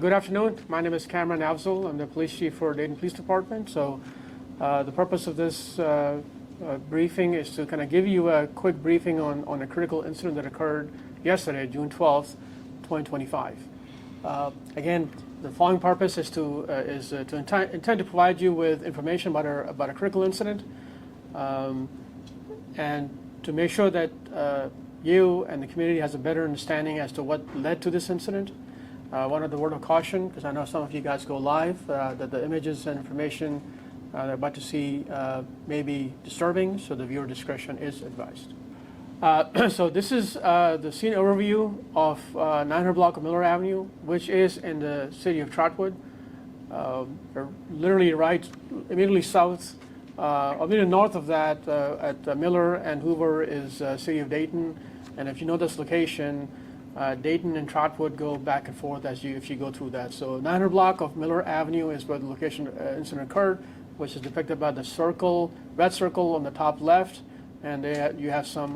Good afternoon. My name is Cameron Afzal. I'm the police chief for Dayton Police Department. So the purpose of this briefing is to kind of give you a quick briefing on a critical incident that occurred yesterday, June 12th, 2025. Again, the following purpose is to intend to provide you with information about a critical incident and to make sure that you and the community has a better understanding as to what led to this incident. One other word of caution, because I know some of you guys go live, that the images and information they're about to see may be disturbing, so the viewer discretion is advised. So this is the scene overview of 900 block of Miller Avenue, which is in the city of Trotwood. Literally right immediately south, immediately north of that at Miller and Hoover is city of Dayton. And if you know this location, Dayton and Trotwood go back and forth if you go through that. So 900 block of Miller Avenue is where the location incident occurred, which is depicted by the circle, red circle on the top left, and you have some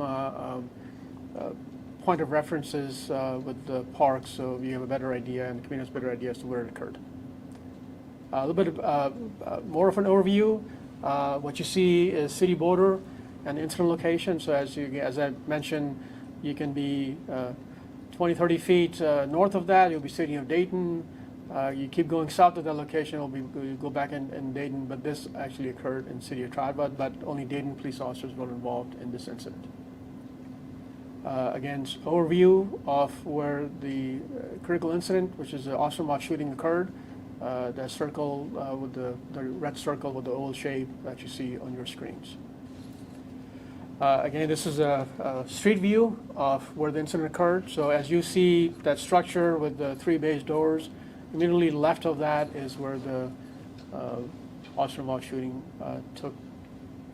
point of references with the park, so you have a better idea and the community has a better idea as to where it occurred. A little bit more of an overview. What you see is city border and incident location. So as I mentioned, you can be 20, 30 feet north of that, you'll be city of Dayton. You keep going south of that location, you'll go back in Dayton, but this actually occurred in city of Trotwood, but only Dayton police officers were involved in this incident. Again, overview of where the critical incident, which is the officer-involved shooting, occurred. That circle with the red circle with the oval shape that you see on your screens. Again, this is a street view of where the incident occurred. So as you see that structure with the 3 base doors, immediately left of that is where the officer-involved shooting took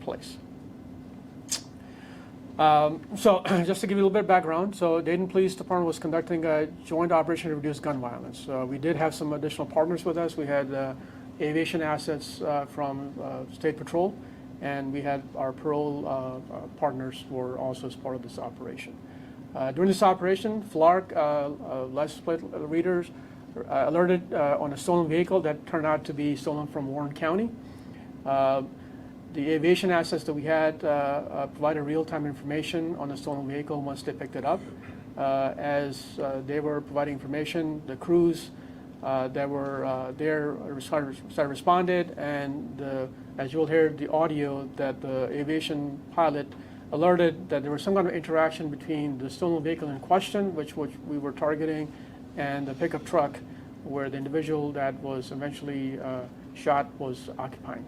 place. So just to give you a little bit of background, so Dayton Police Department was conducting a joint operation to reduce gun violence. We did have some additional partners with us. We had aviation assets from State Patrol, and we had our parole partners were also as part of this operation. During this operation, FLARC license plate readers alerted on a stolen vehicle that turned out to be stolen from Warren County. The aviation assets that we had provided real-time information on the stolen vehicle once they picked it up. As they were providing information, the crews that were there started responded, and as you'll hear the audio, that the aviation pilot alerted that there was some kind of interaction between the stolen vehicle in question, which we were targeting, and the pickup truck where the individual that was eventually shot was occupying.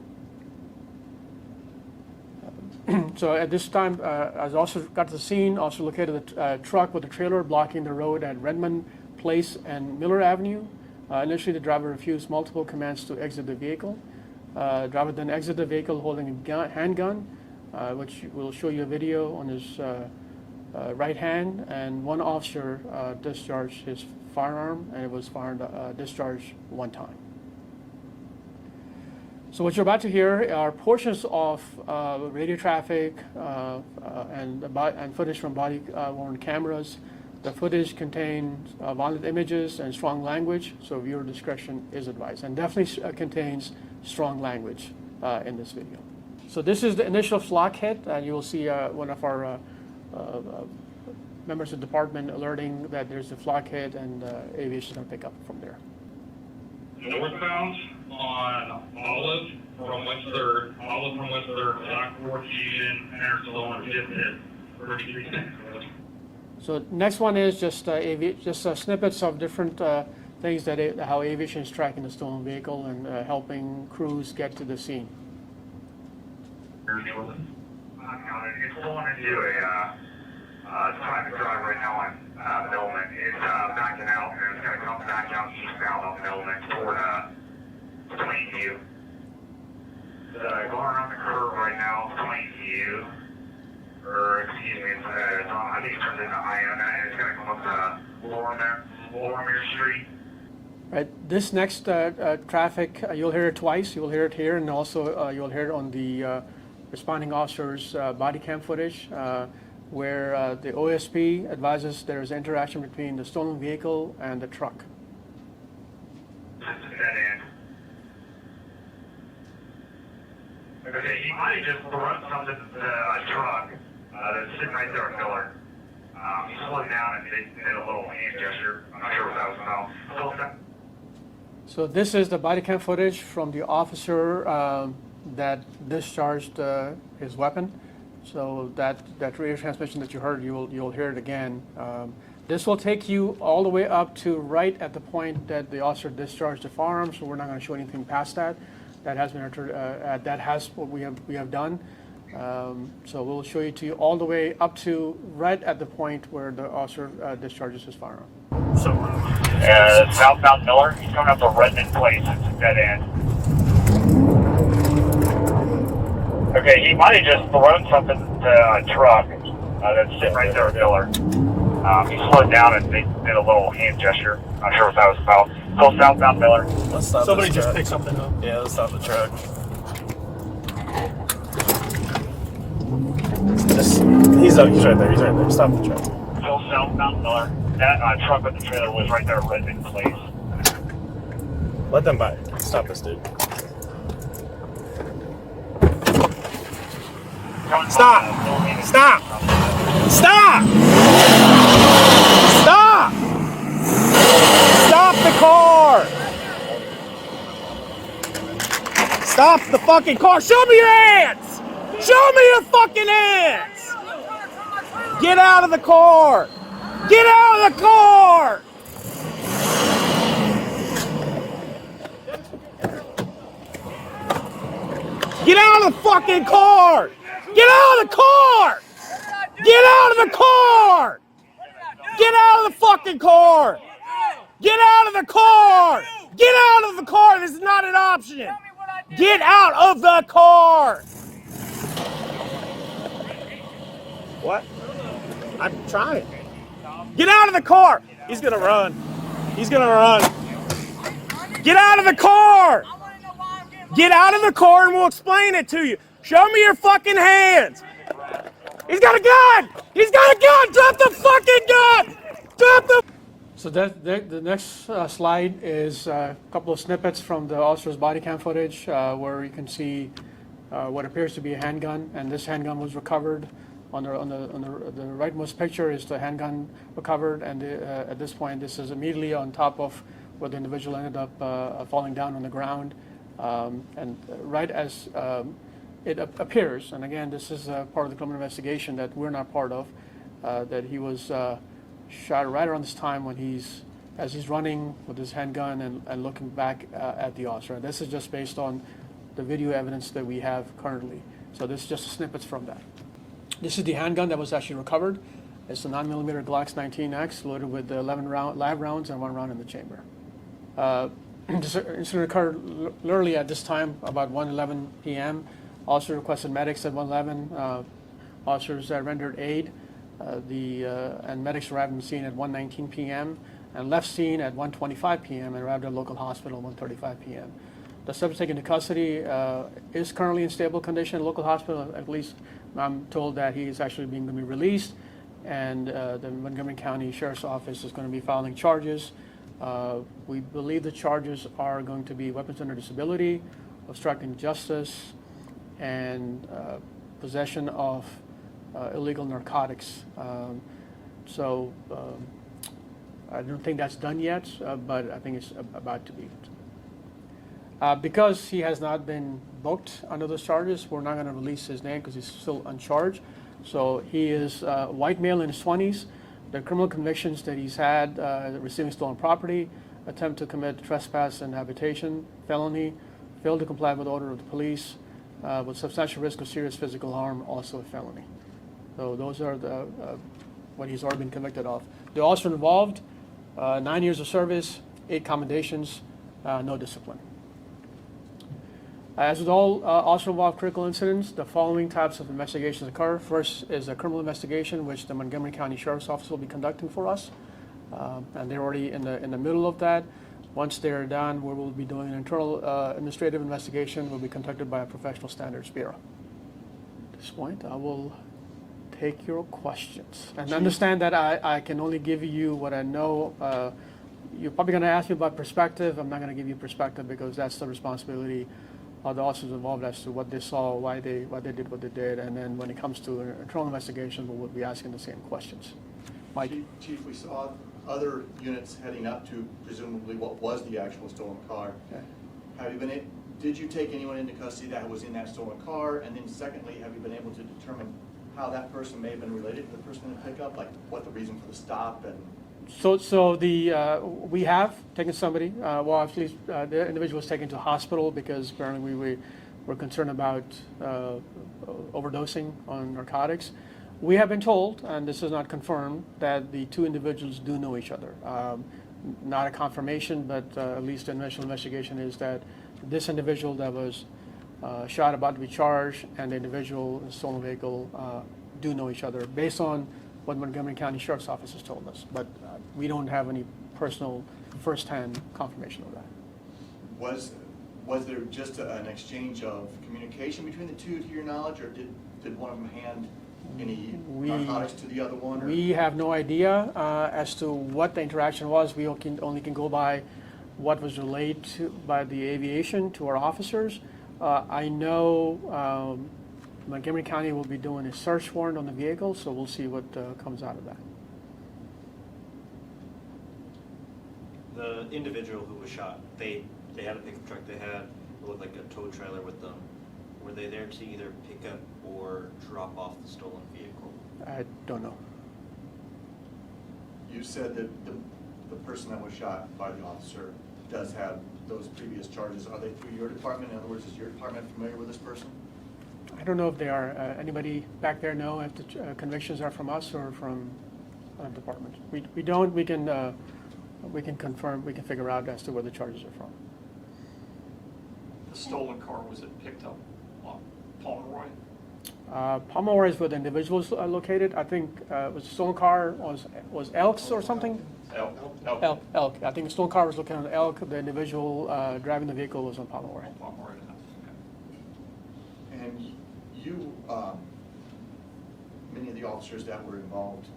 So at this time, as also got to the scene, also located the truck with the trailer blocking the road at Redmond Place and Miller Avenue. Initially, the driver refused multiple commands to exit the vehicle. Driver then exited the vehicle holding a handgun, which will show you a video on his right hand, and one officer discharged his firearm, and it was discharged one time. So what you're about to hear are portions of radio traffic and footage from body-worn cameras. The footage contains violent images and strong language, so viewer discretion is advised, and definitely contains strong language in this video. So this is the initial flock hit, and you will see one of our members of the department alerting that there's a flock hit, and aviation is going to pick up from there. Northbound on Olive from West 3rd, Black 4 Fusion, enters along 5th hit, 33 seconds. So next one is just snippets of different things that how aviation is tracking the stolen vehicle and helping crews get to the scene. It's going into a private drive right now on Millman. It's backing out, and it's going to come back out eastbound on Millman toward Plainview. Going around the curve right now, Plainview, or excuse me, I think it turns into Iona, and it's going to come up to Lorimer Street. Right. This next traffic, you'll hear it twice. You'll hear it here, and also you'll hear it on the responding officer's body cam footage, where the OSP advises there is interaction between the stolen vehicle and the truck. It's a dead end. Okay, he might have just thrown something to a truck that's sitting right there on Miller. He slowed down and did a little hand gesture. I'm not sure what that was about. So this is the body cam footage from the officer that discharged his weapon. So that radio transmission that you heard, you'll hear it again. This will take you all the way up to right at the point that the officer discharged the firearm. So we're not going to show anything past that. That has been that has what we have done. So we'll show you all the way up to right at the point where the officer discharges his firearm. So, southbound Miller, he's coming up to Redmond Place. It's a dead end. Okay, he might have just thrown something to a truck that's sitting right there at Miller. He slowed down and did a little hand gesture. Not sure what that was about. Still southbound Miller. Let's stop. Somebody this just truck. picked something up. Yeah, let's stop the truck. He's right there. He's right there. Stop the truck. Still southbound Miller. That truck with the trailer was right there at Redmond Place. Let them by. Stop this dude. Stop! Stop! Stop! Stop! Stop the car! Stop the fucking car! Show me your hands! Show me your fucking hands! Get out of the car! Get out of the car! Get out of the fucking car! Get out of the car! Get out of the car! Get out of the fucking car! Get out of the car! Get out of the car! This is not an option! Get out of the car! What? I'm trying. Get out of the car! He's gonna run. He's gonna run. Get out of the car! Get out of the car and we'll explain it to you. Show me your fucking hands. He's got a gun! He's got a gun! Drop the fucking gun! Drop the... So the next slide is a couple of snippets from the officer's body cam footage where you can see what appears to be a handgun, and this handgun was recovered. On the rightmost picture is the handgun recovered, and at this point, this is immediately on top of where the individual ended up falling down on the ground. And right as it appears, and again, this is part of the criminal investigation that we're not part of, that he was shot right around this time when as he's running with his handgun and looking back at the officer. And this is just based on the video evidence that we have currently. So this is just snippets from that. This is the handgun that was actually recovered. It's a 9mm Glock 19X loaded with 11 live rounds and 1 round in the chamber. This incident occurred literally at this time, about 1:11 p.m. Officer requested medics at 1:11. Officers rendered aid. And medics arrived on the scene at 1:19 p.m. and left scene at 1:25 p.m. and arrived at a local hospital at 1:35 p.m. The subject taken into custody is currently in stable condition at local hospital. At least I'm told that he is actually going to be released, and the Montgomery County Sheriff's Office is going to be filing charges. We believe the charges are going to be weapons under disability, obstructing justice, and possession of illegal narcotics. I don't think that's done yet, but I think it's about to be. Because he has not been booked under those charges, we're not going to release his name because he's still uncharged. So he is a white male in his 20s. The criminal convictions that he's had, receiving stolen property, attempt to commit trespass and habitation, felony, failed to comply with order of the police, with substantial risk of serious physical harm, also a felony. So those are what he's already been convicted of. The officer involved, 9 years of service, 8 commendations, no discipline. As with all officer-involved critical incidents, the following types of investigations occur. First is a criminal investigation, which the Montgomery County Sheriff's Office will be conducting for us, and they're already in the middle of that. Once they're done, we will be doing an internal administrative investigation. Will be conducted by a professional standards bureau. At this point, I will take your questions and understand that I can only give you what I know you're probably going to ask me about perspective. I'm not going to give you perspective because that's the responsibility of the officers involved as to what they saw, why they did what they did, and then when it comes to an internal investigation, we'll be asking the same questions. Mike? Chief, we saw other units heading up to presumably what was the actual stolen car. Okay. Did you take anyone into custody that was in that stolen car? And then secondly, have you been able to determine how that person may have been related to the person in the pickup, like what the reason for the stop and? So we have taken somebody, well actually the individual was taken to hospital because apparently we were concerned about overdosing on narcotics. We have been told, and this is not confirmed, that the two individuals do know each other. Not a confirmation, but at least the initial investigation is that this individual that was shot, about to be charged, and the individual in the stolen vehicle do know each other based on what Montgomery County Sheriff's Office has told us. But we don't have any personal first-hand confirmation of that. Was there just an exchange of communication between the two to your knowledge, or did one of them hand any narcotics to the other one? Or? We have no idea as to what the interaction was. We only can go by what was relayed by the aviation to our officers. I know Montgomery County will be doing a search warrant on the vehicle, so we'll see what comes out of that. The individual who was shot, they had a pickup truck. They had what looked like a tow trailer with them. Were they there to either pick up or drop off the stolen vehicle? I don't know. You said that the person that was shot by the officer does have those previous charges. Are they through your department? In other words, is your department familiar with this person? I don't know if they are. Anybody back there know if the convictions are from us or from another department? We don't. We can confirm. We can figure out as to where the charges are from. The stolen car, was it picked up on Pomeroy? Pomeroy is where the individual is located. I think was the stolen car was Elks or something. Elk. I think the stolen car was located on Elk. The individual driving the vehicle was on Pomeroy. Pomeroy. And you, many of the officers that were involved,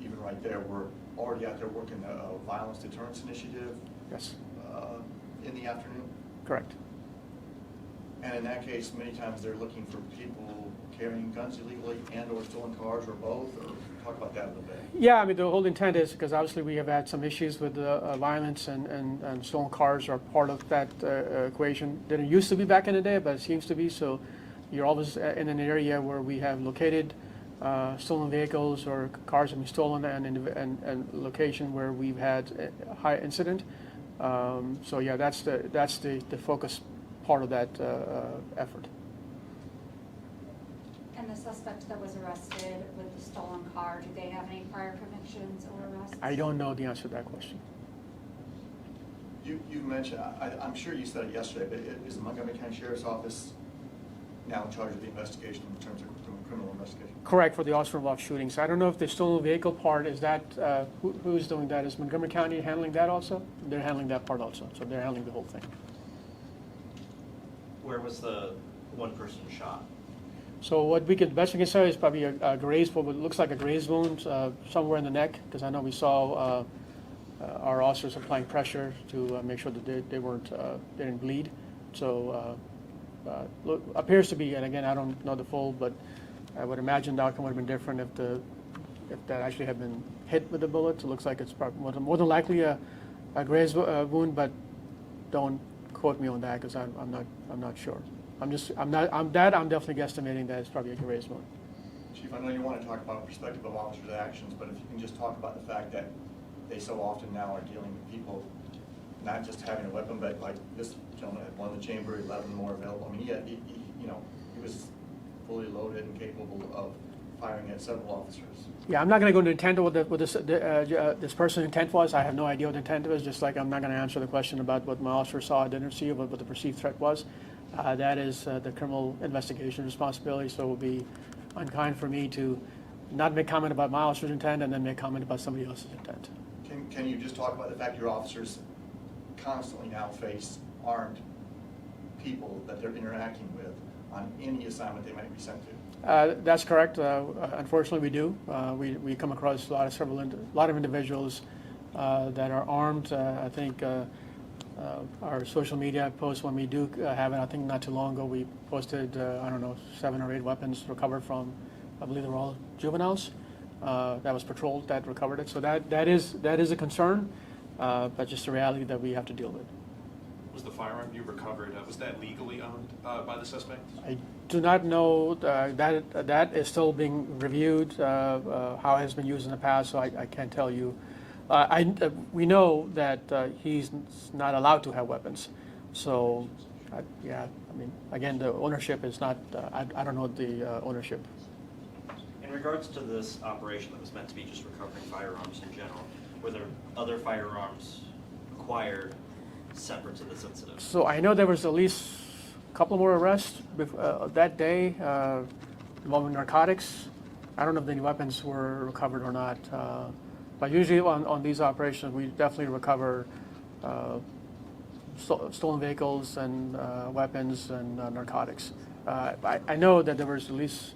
even right there, were already out there working a violence deterrence initiative. Yes. In the afternoon. Correct. And in that case, many times they're looking for people carrying guns illegally and/or stolen cars, or both. Or talk about that a little bit. Yeah, I mean the whole intent is because obviously we have had some issues with violence and stolen cars are part of that equation. Didn't used to be back in the day, but it seems to be. So you're always in an area where we have located stolen vehicles or cars have been stolen and location where we've had a high incident. So yeah, that's the focus part of that effort. And the suspect that was arrested with the stolen car, do they have any prior convictions or arrests? I don't know the answer to that question. You mentioned, I'm sure you said it yesterday, but is the Montgomery County Sheriff's Office now in charge of the investigation in terms of criminal investigation? Correct, for the officer involved shootings. I don't know if the stolen vehicle part is that, who's doing that? Is Montgomery County handling that also? They're handling that part also, so they're handling the whole thing. Where was the one person shot? So what best we can say is probably a graze, what looks like a graze wound somewhere in the neck, because I know we saw our officers applying pressure to make sure that they didn't bleed. So appears to be, and again, I don't know the full, but I would imagine the outcome would have been different if that actually had been hit with a bullet. It looks like it's probably more than likely a graze wound, but don't quote me on that because I'm not sure. I'm definitely guesstimating that it's probably a graze wound. Chief, I know you want to talk about the perspective of officers' actions, but if you can just talk about the fact that they so often now are dealing with people not just having a weapon, but like this gentleman had one in the chamber, 11 more available. I mean, he was fully loaded and capable of firing at several officers. Yeah, I'm not going to go into intent of what this person's intent was. I have no idea what the intent was, just like I'm not going to answer the question about what my officer saw or didn't see or what the perceived threat was. That is the criminal investigation responsibility, so it would be unkind for me to not make comment about my officer's intent and then make comment about somebody else's intent. Can you just talk about the fact your officers constantly now face armed people that they're interacting with on any assignment they might be sent to? That's correct. Unfortunately, we do. We come across a lot of individuals that are armed. I think our social media posts, when we do have it, I think not too long ago, we posted, I don't know, 7 or 8 weapons recovered from, I believe they were all juveniles. That was patrolled that recovered it. So that is a concern, but just a reality that we have to deal with. Was the firearm you recovered, was that legally owned by the suspect? I do not know, that is still being reviewed, how it has been used in the past, so I can't tell you. We know that he's not allowed to have weapons, so, yeah, I mean, again, the ownership is not, I don't know the ownership. In regards to this operation that was meant to be just recovering firearms in general, were there other firearms acquired separate to this incident? So I know there was at least a couple more arrests that day involving narcotics. I don't know if any weapons were recovered or not. But usually on these operations, we definitely recover stolen vehicles and weapons and narcotics. I know that there was at least,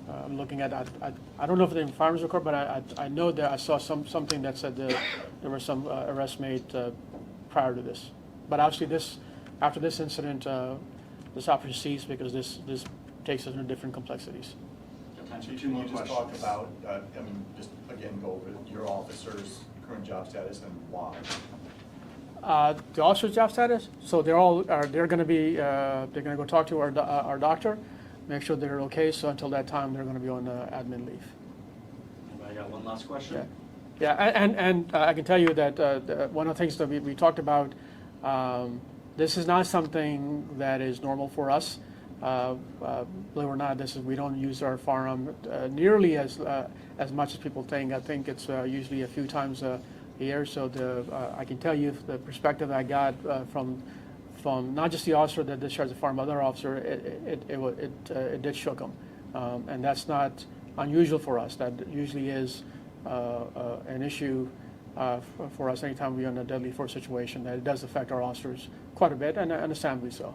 I'm looking at, I don't know if the firearms were recovered, but I know that I saw something that said that there were some arrests made prior to this. But obviously after this incident, this operation ceased because this takes us into different complexities. Can you just talk about, I mean, just again, go over your officer's current job status and why? The officer's job status, so they're going to be, they're going to go talk to our doctor, make sure they're okay, so until that time, they're going to be on admin leave. I got one last question. Yeah, and I can tell you that one of the things that we talked about, this is not something that is normal for us. Believe it or not, we don't use our firearm nearly as much as people think. I think it's usually a few times a year. So I can tell you the perspective I got from not just the officer that discharged the firearm, but other officer, it did shook him, and that's not unusual for us. That usually is an issue for us anytime we're in a deadly force situation. That it does affect our officers quite a bit, and understandably so.